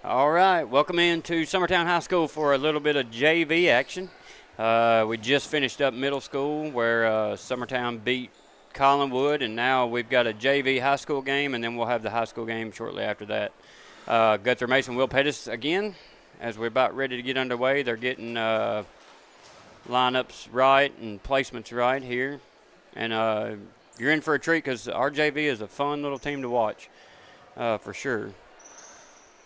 All right, welcome into Summertown High School for a little bit of JV action. We just finished up middle school where Summertown beat Collinwood, and now we've got a JV high school game, and then we'll have the high school game shortly after that. Guthrie Mason will Pettis again as we're about ready to get underway. They're getting lineups right and placements right here. And you're in for a treat because our JV is a fun little team to watch for sure.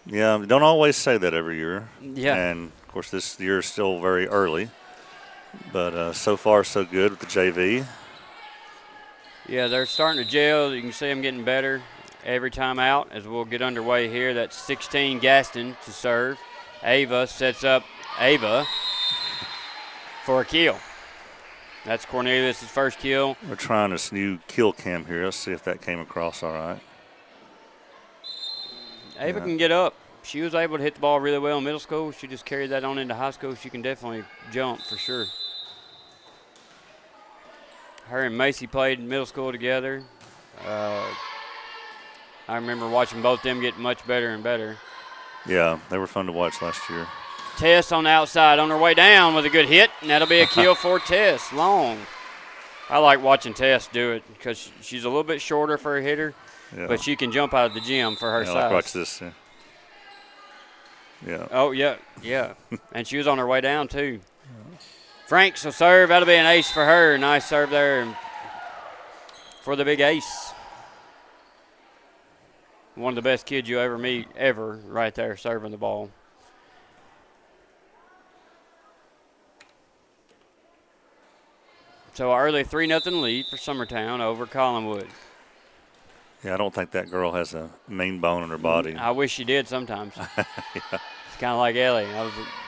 Yeah, we don't always say that every year. Yeah. And, of course, this year is still very early. But so far, so good with the JV. Yeah, they're starting to gel. You can see them getting better every time out as we'll get underway here. That's 16 Gaston to serve. Ava sets up Ava for a kill. That's Cornelius' first kill. We're trying this new kill cam here. Let's see if that came across all right. Ava can get up. She was able to hit the ball really well in middle school. She just carried that on into high school. She can definitely jump for sure. Her and Macy played in middle school together. I remember watching both them get much better and better. Yeah, they were fun to watch last year. Tess on the outside on her way down with a good hit, and that'll be a kill for Tess. Long. I like watching Tess do it because she's a little bit shorter for a hitter. Yeah. But she can jump out of the gym for her size. Like watch this. Yeah. Oh, yeah. And she was on her way down, too. Franks will serve. That'll be an ace for her. Nice serve there for the big ace. One of the best kids you ever meet, ever, right there, serving the ball. So our early 3-0 lead for Summertown over Collinwood. Yeah, I don't think that girl has a mean bone in her body. I wish she did sometimes. Yeah. It's kind of like Ellie.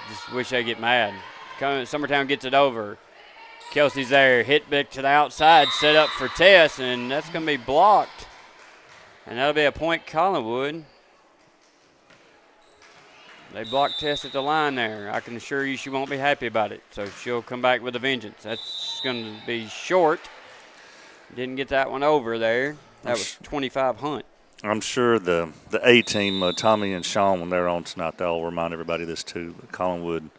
Just wish they get mad. Summertown gets it over. Kelsey's there. Hit back to the outside. Set up for Tess, and that's going to be blocked. And that'll be a point Collinwood. They blocked Tess at the line there. I can assure you she won't be happy about it. So she'll come back with a vengeance. That's going to be short. Didn't get that one over there. That was 25 Hunt. I'm sure the A team, Tommy and Sean, when they're on tonight, they'll remind everybody of this too. But Collinwood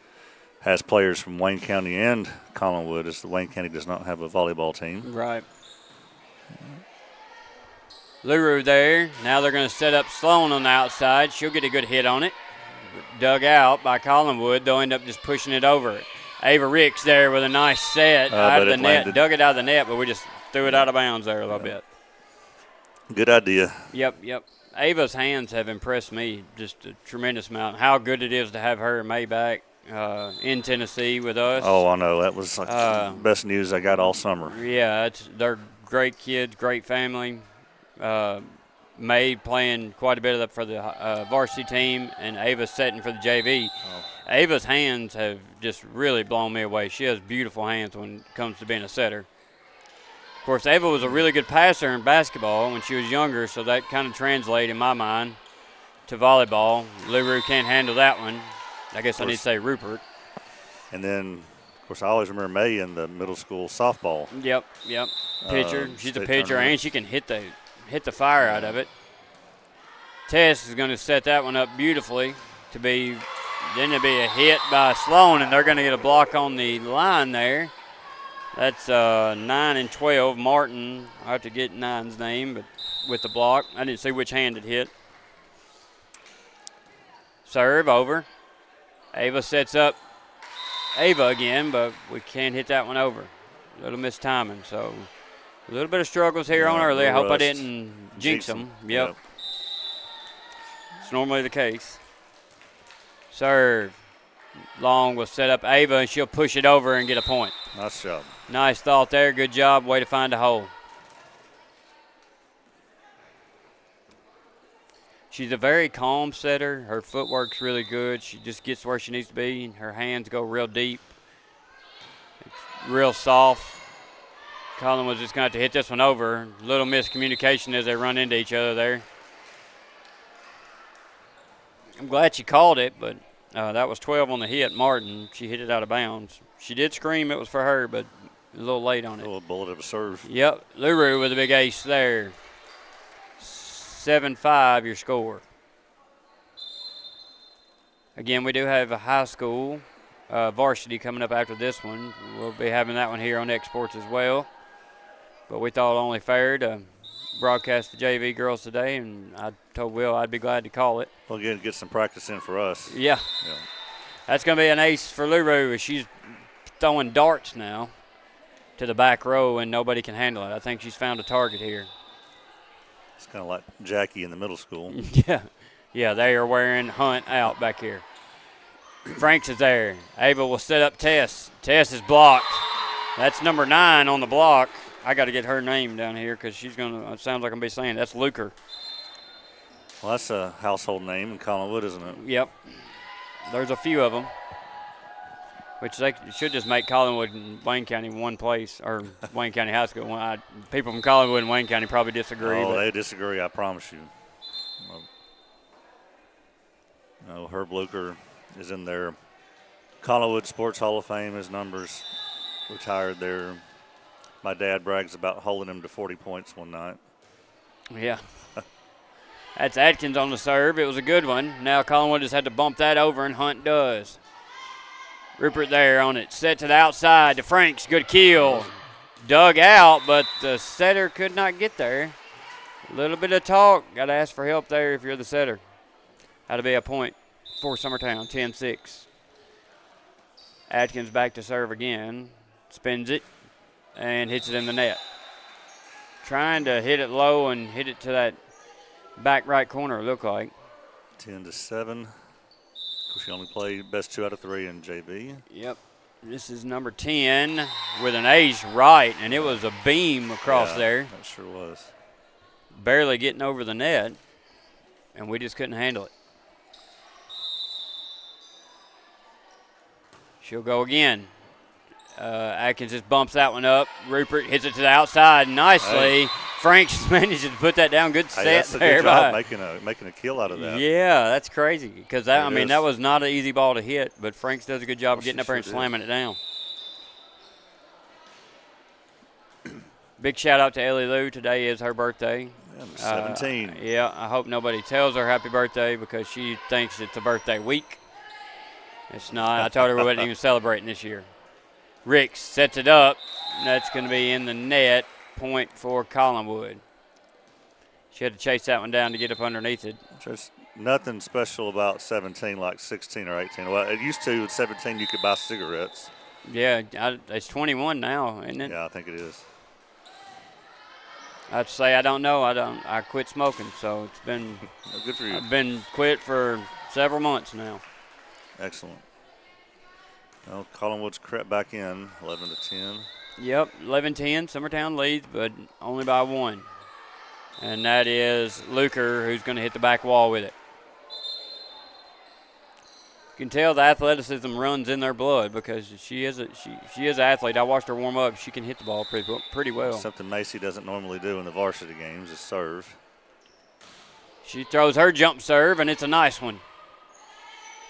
has players from Wayne County and Collinwood, as the Wayne County does not have a volleyball team. Right. Luru there. Now they're going to set up Sloan on the outside. She'll get a good hit on it. Dug out by Collinwood. They'll end up just pushing it over. Ava Ricks there with a nice set out of the net. Landed. Dug it out of the net, but we just threw it out of bounds there a little bit. Good idea. Yep. Ava's hands have impressed me just a tremendous amount. How good it is to have her and May back in Tennessee with us. Oh, I know. That was like the best news I got all summer. Yeah, they're great kids, great family. May playing quite a bit for the varsity team, and Ava setting for the JV. Oh. Ava's hands have just really blown me away. She has beautiful hands when it comes to being a setter. Of course, Ava was a really good passer in basketball when she was younger, so that kind of translated in my mind to volleyball. Luru can't handle that one. I guess I need to say Rupert. And then, of course, I always remember May in the middle school softball. Yep. Pitcher. She's a pitcher, and she can hit the fire out of it. Tess is going to set that one up beautifully then it'll be a hit by Sloan, and they're going to get a block on the line there. That's 9 and 12. Martin, I have to get 9's name, but with the block. I didn't see which hand it hit. Serve over. Ava sets up Ava again, but we can't hit that one over. A little missed timing, so a little bit of struggles here on early. I hope I didn't jinx them. Yep. It's normally the case. Serve. Long will set up Ava, and she'll push it over and get a point. Nice job. Nice thought there. Good job. Way to find a hole. She's a very calm setter. Her footwork's really good. She just gets where she needs to be. Her hands go real deep. It's real soft. Colin was just going to have to hit this one over. Little miscommunication as they run into each other there. I'm glad she called it, but that was 12 on the hit. Martin, she hit it out of bounds. She did scream it was for her, but a little late on it. A little bullet of a serve. Yep, Luru with a big ace there. 7-5 your score. Again, we do have a high school varsity coming up after this one. We'll be having that one here on Exports as well. But we thought only fair to broadcast the JV girls today, and I told Will I'd be glad to call it. Well, again, get some practice in for us. Yeah. That's going to be an ace for Luru. She's throwing darts now to the back row, and nobody can handle it. I think she's found a target here. It's kind of like Jackie in the middle school. Yeah, they are wearing Hunt out back here. Franks is there. Ava will set up Tess. Tess is blocked. That's number 9 on the block. I got to get her name down here because she's going to, it sounds like I'm going to be saying, that's Luker. Well, that's a household name in Collinwood, isn't it? Yep. There's a few of them, which they should just make Collinwood and Wayne County one place, or Wayne County High School. People from Collinwood and Wayne County probably disagree. Oh, they disagree, I promise you. No, Herb Luker is in there. Collinwood Sports Hall of Fame. His numbers retired there. My dad brags about holding him to 40 points one night. Yeah. That's Atkins on the serve. It was a good one. Now Collinwood just had to bump that over, and Hunt does. Rupert there on it. Set to the outside to Franks. Good kill. Dug out, but the setter could not get there. A little bit of talk. Got to ask for help there if you're the setter. That'll be a point for Summertown, 10-6. Atkins back to serve again. Spins it and hits it in the net. Trying to hit it low and hit it to that back right corner, it looked like. 10-7. Of course, she only played best 2 out of 3 in JV. Yep. This is number 10 with an ace right, and it was a beam across there. That sure was. Barely getting over the net, and we just couldn't handle it. She'll go again. Atkins just bumps that one up. Rupert hits it to the outside nicely. Hey. Franks manages to put that down. Good set that's a there. Good job making a kill out of that. Yeah, that's crazy because that that was not an easy ball to hit, but Franks does a good job of getting up there and slamming it down. Big shout out to Ellie Lou. Today is her birthday. Yeah, 17. Yeah, I hope nobody tells her happy birthday because she thinks it's a birthday week. It's not. I told her we wasn't even celebrating this year. Ricks sets it up. That's going to be in the net. Point for Collinwood. She had to chase that one down to get up underneath it. There's nothing special about 17 like 16 or 18. Well, it used to, at 17, you could buy cigarettes. Yeah, it's 21 now, isn't it? Yeah, I think it is. I'd say I don't know. I quit smoking, so it's been well, good for you. I've been quit for several months now. Excellent. Well, Collinwood's crept back in, 11-10. Yep, 11-10. Summertown leads, but only by 1. And that is Luker, who's going to hit the back wall with it. You can tell the athleticism runs in their blood because she is an athlete. I watched her warm up. She can hit the ball pretty well. Something Macy doesn't normally do in the varsity games is serve. She throws her jump serve, and it's a nice one.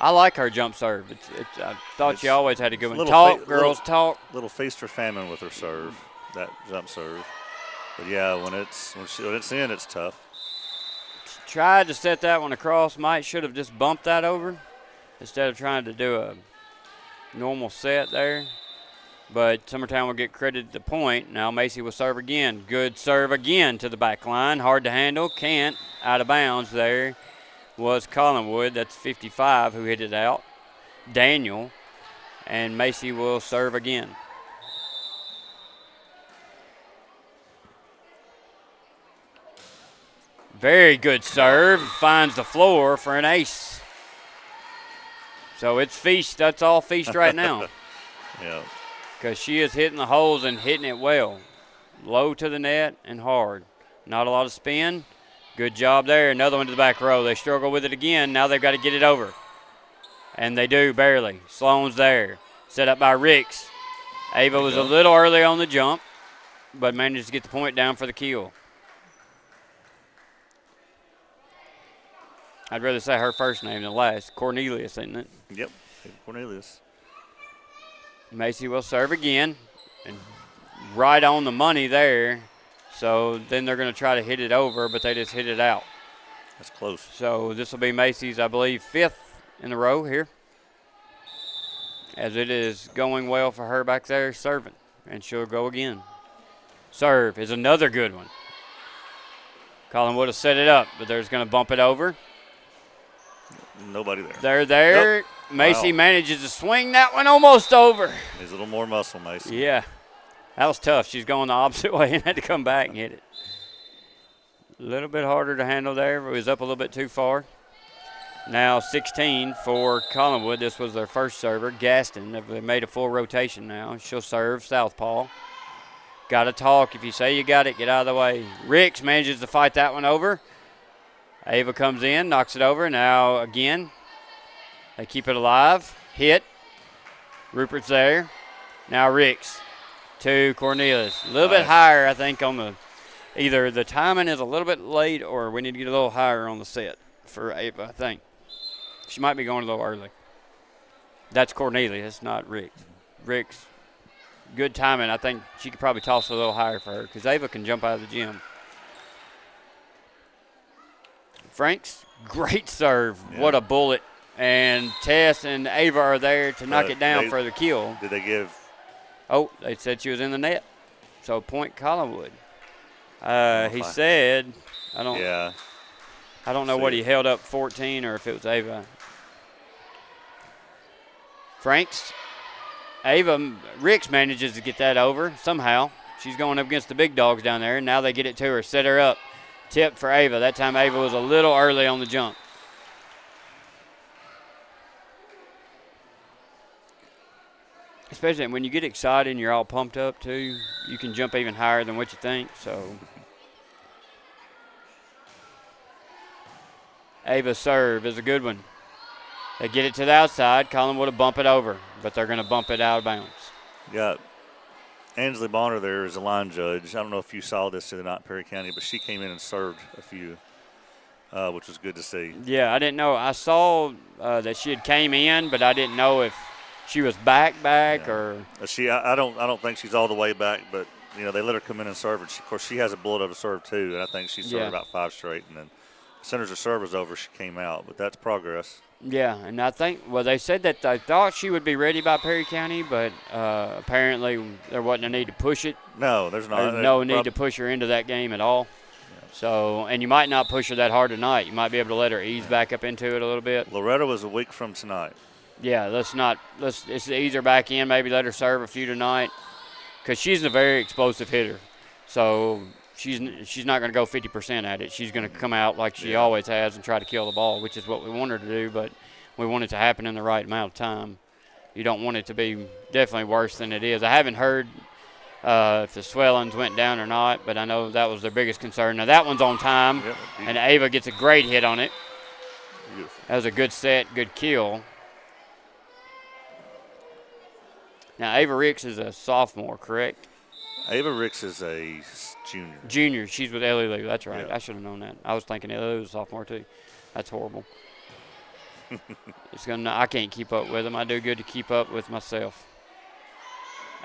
I like her jump serve. I thought she always had a good one. Talk, girls, talk. Little feast or famine with her serve, that jump serve. But yeah, when it's in, it's tough. Tried to set that one across. Should have just bumped that over instead of trying to do a normal set there. But Summertown will get credited the point. Now Macy will serve again. Good serve again to the back line. Hard to handle. Can't. Out of bounds there was Collinwood. That's 55 who hit it out. Daniel. And Macy will serve again. Very good serve. Finds the floor for an ace. So it's feast. That's all feast right now. Yeah. Because she is hitting the holes and hitting it well. Low to the net and hard. Not a lot of spin. Good job there. Another one to the back row. They struggle with it again. Now they've got to get it over. And they do, barely. Sloan's there. Set up by Ricks. Ava was a little early on the jump, but managed to get the point down for the kill. I'd rather say her first name than last. Cornelius, isn't it? Yep, Cornelius. Macy will serve again. And right on the money there. So then they're going to try to hit it over, but they just hit it out. That's close. So this will be Macy's, I believe, 5th in a row here, as it is going well for her back there serving, and she'll go again. Serve is another good one. Collinwood will set it up, but there's going to bump it over. Nobody there. They're there. Nope. Macy Wow. manages to swing that one almost over. Needs a little more muscle, Macy. Yeah, that was tough. She's going the opposite way and had to come back and hit it. A little bit harder to handle there, but it was up a little bit too far. Now 16 for Collinwood. This was their first server, Gaston. They've made a full rotation now. She'll serve southpaw. Got to talk. If you say you got it, get out of the way. Ricks manages to fight that one over. Ava comes in, knocks it over. Now again, they keep it alive. Hit. Rupert's there. Now Ricks to Cornelius. A little bit higher, I think, on the either the timing is a little bit late or we need to get a little higher on the set for Ava, I think. She might be going a little early. That's Cornelius, not Ricks. Ricks, good timing. I think she could probably toss a little higher for her because Ava can jump out of the gym. Franks, great serve. Yeah. What a bullet. And Tess and Ava are there to knock it down for the kill. Did they give? Oh, they said she was in the net. So point Collinwood. He said, I don't know what he held up 14 or if it was Ava. Franks. Ava, Ricks manages to get that over somehow. She's going up against the big dogs down there. Now they get it to her. Set her up. Tip for Ava. That time Ava was a little early on the jump. Especially when you get excited and you're all pumped up too, you can jump even higher than what you think. So Ava's serve is a good one. They get it to the outside. Collinwood will bump it over, but they're going to bump it out of bounds. Yeah. Ansley Bonner there is a line judge. I don't know if you saw this the other night in Perry County, but she came in and served a few, which was good to see. Yeah, I didn't know. I saw that she had came in, but I didn't know if she was back or. I don't think she's all the way back, but they let her come in and serve. And of course, she has a bullet of a serve too, and I think she served about 5 straight. And then as soon as her serve was over, she came out. But that's progress. Yeah, and I think they said that they thought she would be ready by Perry County, but apparently there wasn't a need to push it. No, there's not. There's no need to push her into that game at all. Yeah. So, and you might not push her that hard tonight. You might be able to let her ease back up into it a little bit. Loretta was a week from tonight. Yeah, let's ease her back in, maybe let her serve a few tonight because she's a very explosive hitter. So she's not going to go 50% at it. She's going to come out like she always has and try to kill the ball, which is what we want her to do, but we want it to happen in the right amount of time. You don't want it to be definitely worse than it is. I haven't heard if the swellings went down or not, but I know that was their biggest concern. Now that one's on time, and Ava gets a great hit on it. Beautiful. That was a good set, good kill. Now, Ava Ricks is a sophomore, correct? Ava Ricks is a junior. Junior. She's with Ellie Lou. That's right. Yeah. I should have known that. I was thinking Ellie Lou was a sophomore, too. That's horrible. I can't keep up with them. I do good to keep up with myself.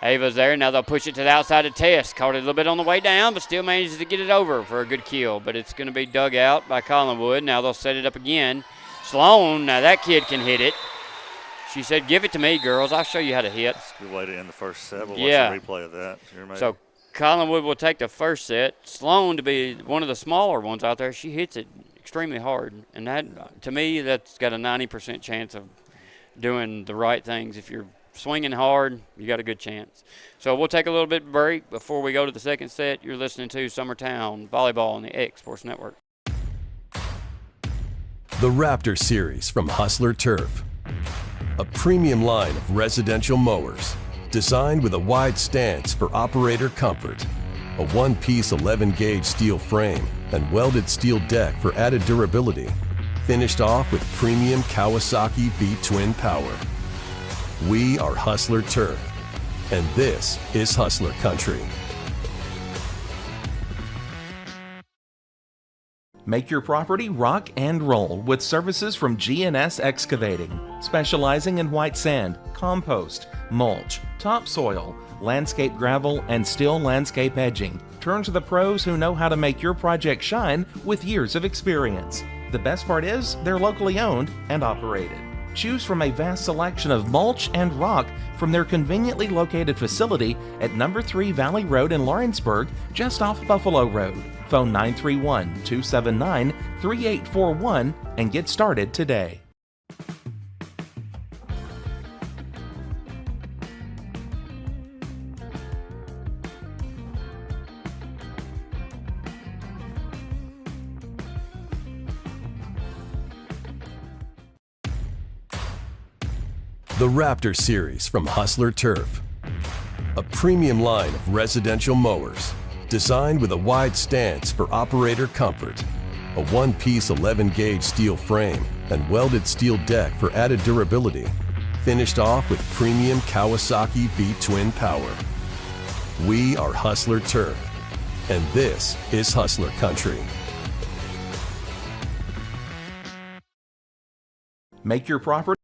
Ava's there. Now they'll push it to the outside of Tess. Caught it a little bit on the way down, but still manages to get it over for a good kill. But it's going to be dug out by Collinwood. Now they'll set it up again. Sloan, now that kid can hit it. She said, give it to me, girls. I'll show you how to hit. That's a good way to end the first set. We'll watch a replay of that. So Collinwood will take the first set. Sloan, to be one of the smaller ones out there, she hits it extremely hard. And that, to me, that's got a 90% chance of doing the right things. If you're swinging hard, you got a good chance. So we'll take a little bit of break before we go to the second set. You're listening to Summertown Volleyball on the X Sports Network. The Raptor Series from Hustler Turf. A premium line of residential mowers designed with a wide stance for operator comfort, a one-piece 11-gauge steel frame and welded steel deck for added durability, finished off with premium Kawasaki V-twin power. We are Hustler Turf, and this is Hustler Country. Make your property rock and roll with services from G&S Excavating, specializing in white sand, compost, mulch, topsoil, landscape gravel, and steel landscape edging. Turn to the pros who know how to make your project shine with years of experience. The best part is they're locally owned and operated. Choose from a vast selection of mulch and rock from their conveniently located facility at number 3 Valley Road in Lawrenceburg, just off Buffalo Road. Phone 931-279-3841 and get started today. The Raptor Series from Hustler Turf. A premium line of residential mowers designed with a wide stance for operator comfort. A one-piece 11-gauge steel frame and welded steel deck for added durability. Finished off with premium Kawasaki V-twin power. We are Hustler Turf, and this is Hustler Country. Make your property.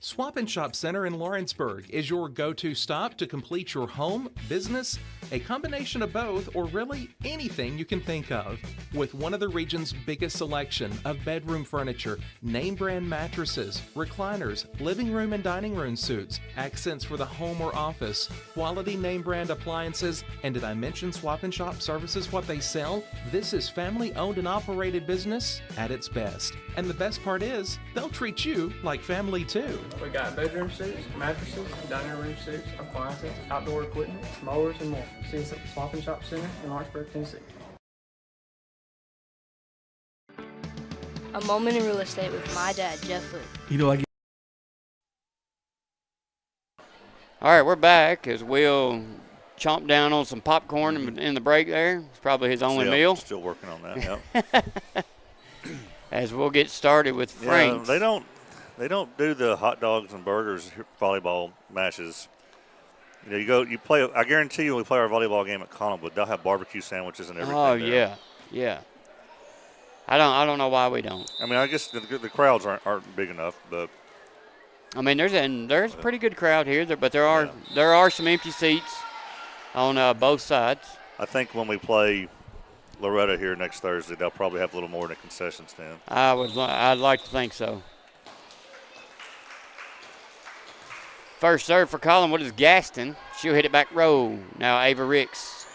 Swap and Shop Center in Lawrenceburg is your go-to stop to complete your home, business, a combination of both, or really anything you can think of. With one of the region's biggest selection of bedroom furniture, name brand mattresses, recliners, living room and dining room suites, accents for the home or office, quality name brand appliances, and did I mention Swap and Shop services what they sell? This is family owned and operated business at its best. And the best part is, they'll treat you like family too. We got bedroom suites, mattresses, dining room suites, appliances, outdoor equipment, mowers, and more. See us at the Swap and Shop Center in Lawrenceburg, Tennessee. A moment in real estate with my dad, Jeff Hood. All right, we're back as Will chomp down on some popcorn in the break there. It's probably his only meal. Still working on that, yep. As we'll get started with Frank's. They don't do the hot dogs and burgers volleyball matches. You play. I guarantee you, when we play our volleyball game at Collinwood, they'll have barbecue sandwiches and everything. Oh there. yeah. I don't know why we don't. I mean, I guess the crowds aren't big enough, but I mean, there's a pretty good crowd here, but there are some empty seats on both sides. I think when we play Loretta here next Thursday, they'll probably have a little more in the concession stand. I'd like to think so. First serve for Collinwood is Gaston. She'll hit it back row. Now Ava Ricks.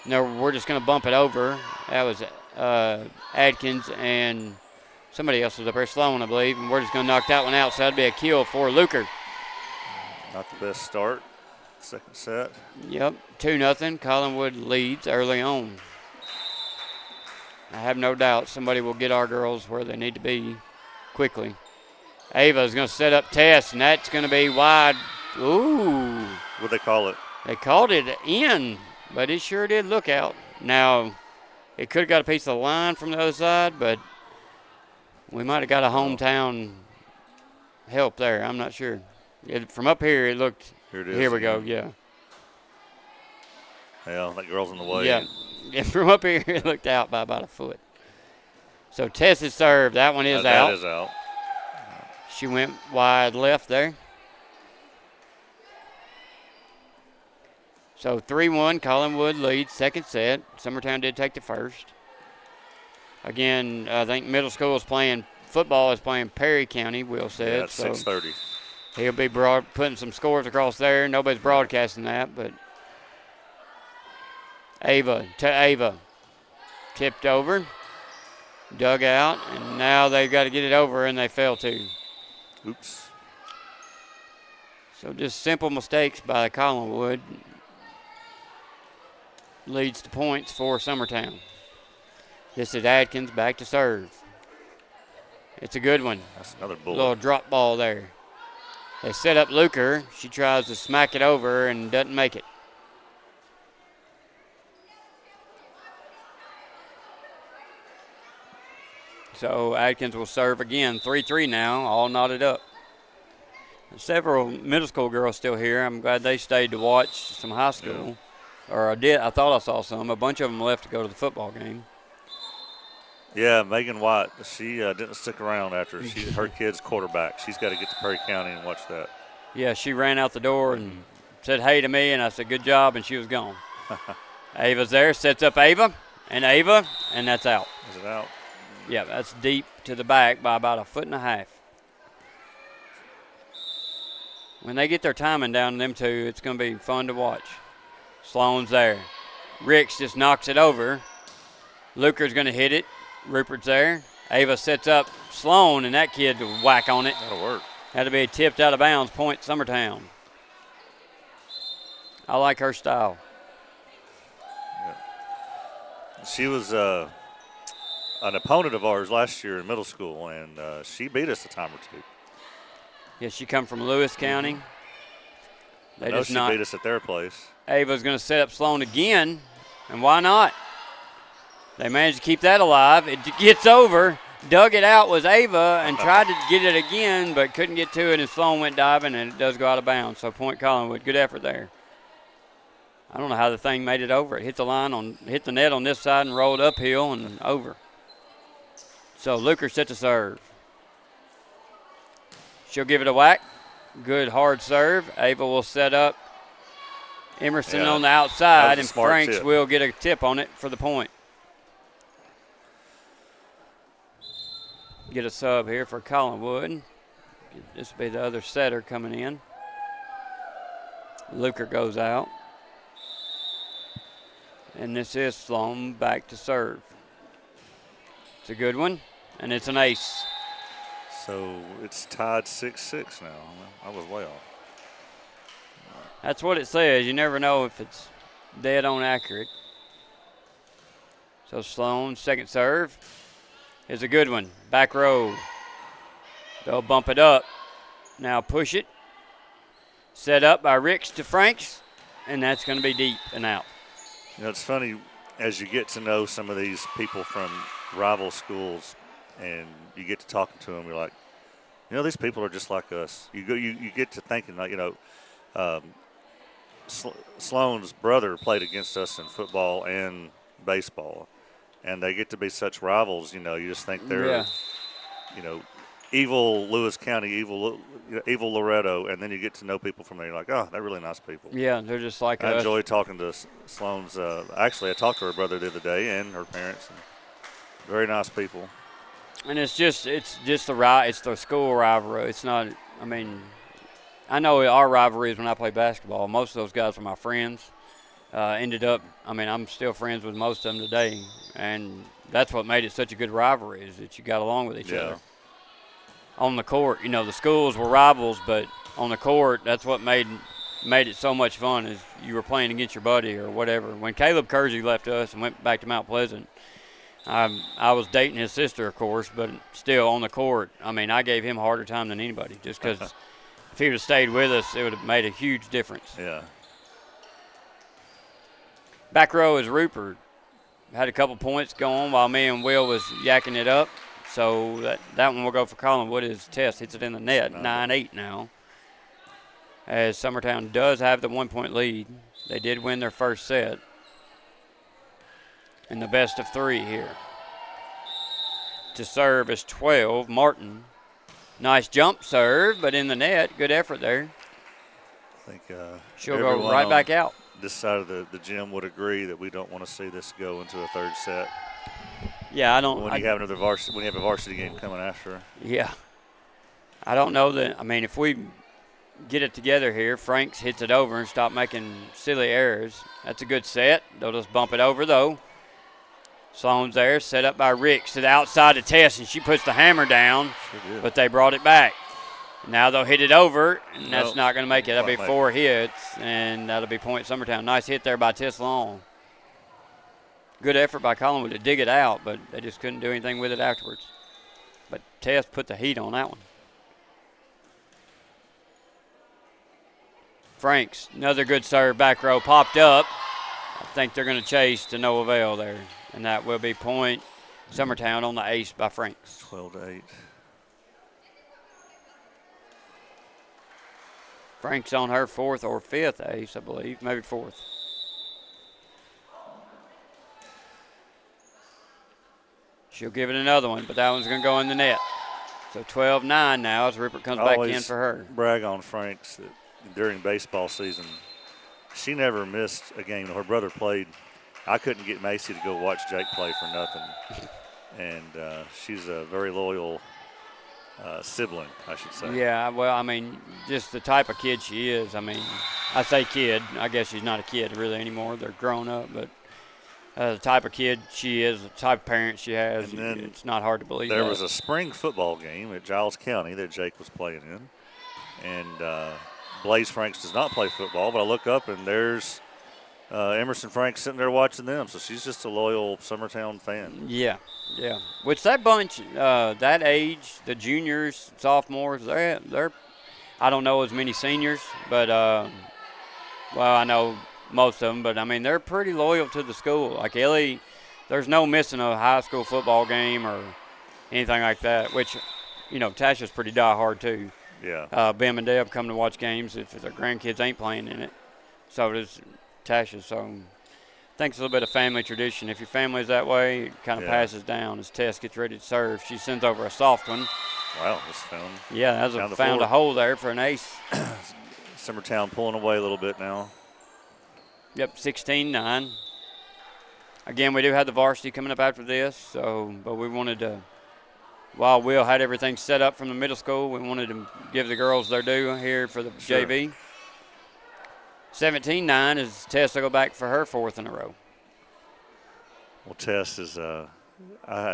No, we're just going to bump it over. That was Adkins and somebody else was up there, Sloan, I believe. And we're just going to knock that one out, so that'd be a kill for Luker. Not the best start. Second set. Yep, 2-0. Collinwood leads early on. I have no doubt somebody will get our girls where they need to be quickly. Ava is going to set up Tess, and that's going to be wide. Ooh. What'd they call it? They called it in, but it sure did look out. Now, it could have got a piece of the line from the other side, but we might have got a hometown help there. I'm not sure. From up here, it looked. Here it is. Here we go, yeah. Yeah, that girl's in the way. Yeah, from up here, it looked out by about a foot. So Tess is served. That one is out. That is out. She went wide left there. So 3-1, Collinwood leads second set. Summertown did take the first. Again, I think middle school is playing football, is playing Perry County, Will said. Yeah, it's 6:30. He'll be putting some scores across there. Nobody's broadcasting that, but Ava to Ava. Tipped over, dug out, and now they've got to get it over, and they fail to. Oops. So just simple mistakes by Collinwood leads to points for Summertown. This is Adkins back to serve. It's a good one. That's another bullet. Little drop ball there. They set up Luker. She tries to smack it over and doesn't make it. So Adkins will serve again. 3-3 now, all knotted up. Several middle school girls still here. I'm glad they stayed to watch some high school. Yeah. Or I thought I saw some. A bunch of them left to go to the football game. Yeah, Megan White, she didn't stick around after her kid's quarterback. She's got to get to Perry County and watch that. Yeah, she ran out the door and said hey to me, and I said good job, and she was gone. Ava's there, sets up Ava, and that's out. Is it out? Yeah, that's deep to the back by about 1.5 feet. When they get their timing down, them two, it's going to be fun to watch. Sloan's there. Ricks just knocks it over. Luker's going to hit it. Rupert's there. Ava sets up Sloan, and that kid will whack on it. That'll work. Had to be tipped out of bounds. Point Summertown. I like her style. Yeah. She was an opponent of ours last year in middle school, and she beat us a time or two. Yeah, she come from Lewis County. I know she beat us at their place. Ava's going to set up Sloan again, and why not? They managed to keep that alive. It gets over. Dug it out was Ava and tried to get it again, but couldn't get to it, and Sloan went diving, and it does go out of bounds. So point Collinwood. Good effort there. I don't know how the thing made it over. It hit the net on this side and rolled uphill and over. So Luker set to serve. She'll give it a whack. Good hard serve. Ava will set up Emerson on the outside, and Franks will get a tip on it for the point. Get a sub here for Collinwood. This will be the other setter coming in. Luker goes out. And this is Sloan back to serve. It's a good one, and it's an ace. So it's tied 6-6 now. I was way off. That's what it says. You never know if it's dead on accurate. So Sloan, second serve, is a good one. Back row. They'll bump it up. Now push it. Set up by Ricks to Franks, and that's going to be deep and out. You know, it's funny as you get to know some of these people from rival schools, and you get to talking to them. You're like, you know, these people are just like us. You get to thinking, like, you know, Sloan's brother played against us in football and baseball, and they get to be such rivals. You know, you just think they're, you know, evil Lewis County, evil Loretto, and then you get to know people from there. You're like, oh, they're really nice people. Yeah, they're just like us. I enjoy talking to Sloan's. Actually, I talked to her brother the other day and her parents. And very nice people. And it's just the school rivalry. It's not. I mean, I know our rivalry is when I play basketball. Most of those guys are my friends. I'm still friends with most of them today, and that's what made it such a good rivalry, is that you got along with each other. On the court, you know, the schools were rivals, but on the court, that's what made it so much fun, is you were playing against your buddy or whatever. When Caleb Kersey left us and went back to Mount Pleasant, I was dating his sister, of course, but still on the court, I mean, I gave him a harder time than anybody, just because if he would have stayed with us, it would have made a huge difference. Yeah. Back row is Rupert. Had a couple points going while me and Will was yakking it up. So that one will go for Collinwood. His test hits it in the net, 9-8 now. As Summertown does have the 1-point lead. They did win their first set. In the best of three here. To serve is 12, Martin. Nice jump serve, but in the net. Good effort there. I think she'll go right back out. This side of the gym would agree that we don't want to see this go into a third set. Yeah, I don't. When you have another varsity, when you have a varsity game coming after. Yeah, I don't know that. I mean, if we get it together here, Franks hits it over and stop making silly errors. That's a good set. They'll just bump it over though. Sloan's there, set up by Ricks to the outside of Tess, and she puts the hammer down. Sure did. But they brought it back. Now they'll hit it over, and that's not going to make it. That'll be 4 hits, and that'll be point Summertown. Nice hit there by Tess Long. Good effort by Collinwood to dig it out, but they just couldn't do anything with it afterwards. But Tess put the heat on that one. Franks, another good serve, back row, popped up. I think they're going to chase to no avail there, and that will be point Summertown on the ace by Franks. 12-8. Frank's on her 4th or 5th ace, I believe, maybe 4th. She'll give it another one, but that one's going to go in the net. So 12-9 now as Rupert comes back in for her. Brag on Franks that during baseball season, she never missed a game. Her brother played. I couldn't get Macy to go watch Jake play for nothing. And she's a very loyal sibling, I should say. Yeah, well, I mean, just the type of kid she is. I mean, I say kid. I guess she's not a kid really anymore. They're grown up, but the type of kid she is, the type of parent she has, And then it's not hard to believe There that. was a spring football game at Giles County that Jake was playing in. And Blaze Franks does not play football, but I look up and there's Emerson Franks sitting there watching them. So she's just a loyal Summertown fan. Yeah. Which that bunch, that age, the juniors, sophomores, they're I don't know as many seniors, but well, I know most of them, but I mean they're pretty loyal to the school. Like Ellie, there's no missing a high school football game or anything like that. Which, Tasha's pretty diehard too. Yeah. Bim and Deb come to watch games if their grandkids ain't playing in it. So does Tasha. So I think it's a little bit of family tradition. If your family's that way, it kind of passes down as Tess gets ready to serve. She sends over a soft one. Wow, just found. Yeah, found a hole there for an ace. Summertown pulling away a little bit now. Yep, 16-9. Again, we do have the varsity coming up after this, but we wanted to, while Will had everything set up from the middle school, we wanted to give the girls their due here for the JV. 17-9 as Tess will go back for her fourth in a row. Well, Tess is, I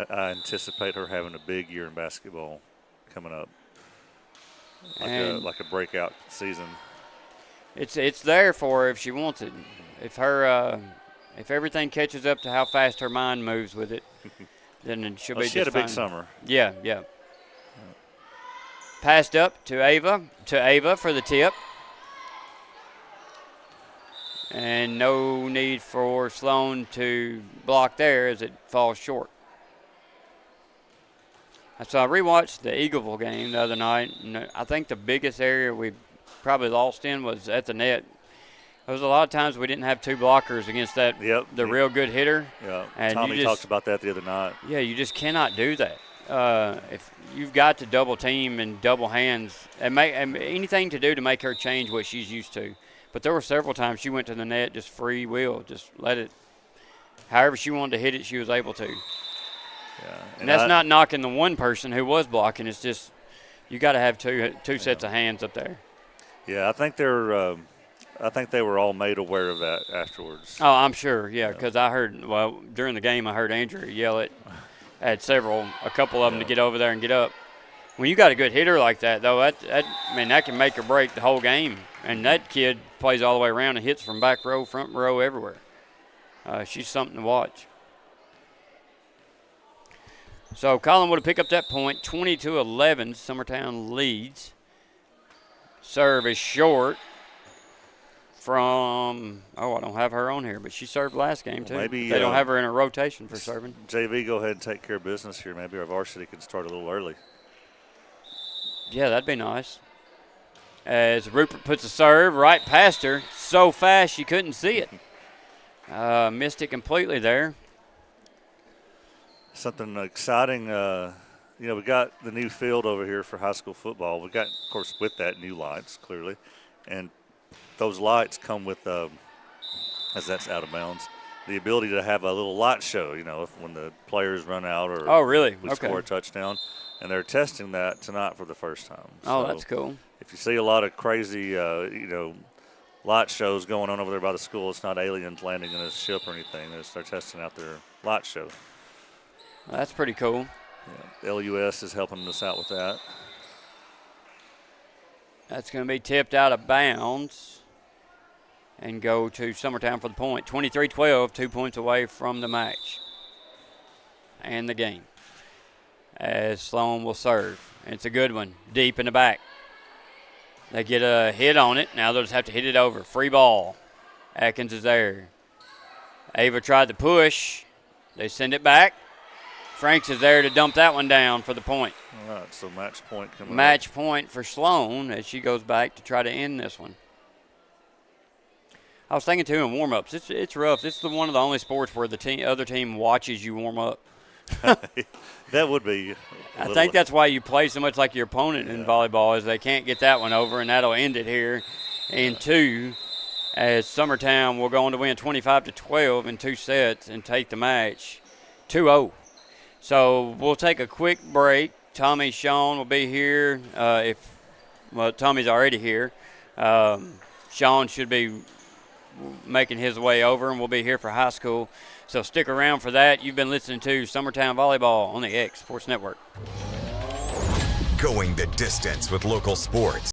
anticipate her having a big year in basketball coming up, like a breakout season. It's there for her if she wants it. If everything catches up to how fast her mind moves with it, then she'll be just fine. She had a big summer. Yeah. Passed up to Ava for the tip. And no need for Sloan to block there as it falls short. So I rewatched the Eagleville game the other night, and I think the biggest area we probably lost in was at the net. There was a lot of times we didn't have two blockers against the real good hitter. Yeah, and Tommy talked about that the other night. Yeah, you just cannot do that. If you've got to double team and double hands, and anything to do to make her change what she's used to. But there were several times she went to the net just free will, just let it. However she wanted to hit it, she was able to. Yeah, and that's not knocking the one person who was blocking. It's just you got to have two sets of hands up there. Yeah, I think they were all made aware of that afterwards. Oh, I'm sure. Yeah, because I heard during the game I heard Andrew yell at a couple of them to get over there and get up. When you got a good hitter like that, though, that can make or break the whole game. And that kid plays all the way around and hits from back row, front row, everywhere. She's something to watch. So Collinwood will pick up that point, 20-11. Summertown leads. Serve is short from, I don't have her on here, but she served last game too. Maybe they don't have her in a rotation for serving. JV, go ahead and take care of business here. Maybe our varsity can start a little early. Yeah, that'd be nice. As Rupert puts a serve right past her, so fast she couldn't see it. Missed it completely there. Something exciting, we got the new field over here for high school football. We got, of course, with that, new lights, clearly. And those lights come with, as that's out of bounds, the ability to have a little light show, when the players run out or we score a touchdown. And they're testing that tonight for the first time. So that's cool. If you see a lot of crazy, light shows going on over there by the school, it's not aliens landing in a ship or anything. They're testing out their light show. That's pretty cool. Yeah. LUS is helping us out with that. That's going to be tipped out of bounds and go to Summertown for the point. 23-12, 2 points away from the match and the game. As Sloan will serve. It's a good one, deep in the back. They get a hit on it. Now they'll just have to hit it over. Free ball. Atkins is there. Ava tried to push. They send it back. Franks is there to dump that one down for the point. All right, so match point coming Match up. Point for Sloan as she goes back to try to end this one. I was thinking, too, in warm-ups, it's rough. This is one of the only sports where the other team watches you warm up. That would be. I think that's why you play so much like your opponent in volleyball is they can't get that one over, and that'll end it here in two as Summertown will go on to win 25-12 in 2 sets and take the match 2-0. So we'll take a quick break, Tommy Sean will be here. Tommy's already here. Sean should be making his way over, and we'll be here for high school. So stick around for that. You've been listening to Summertown Volleyball on the X Sports Network. Going the distance with local sports.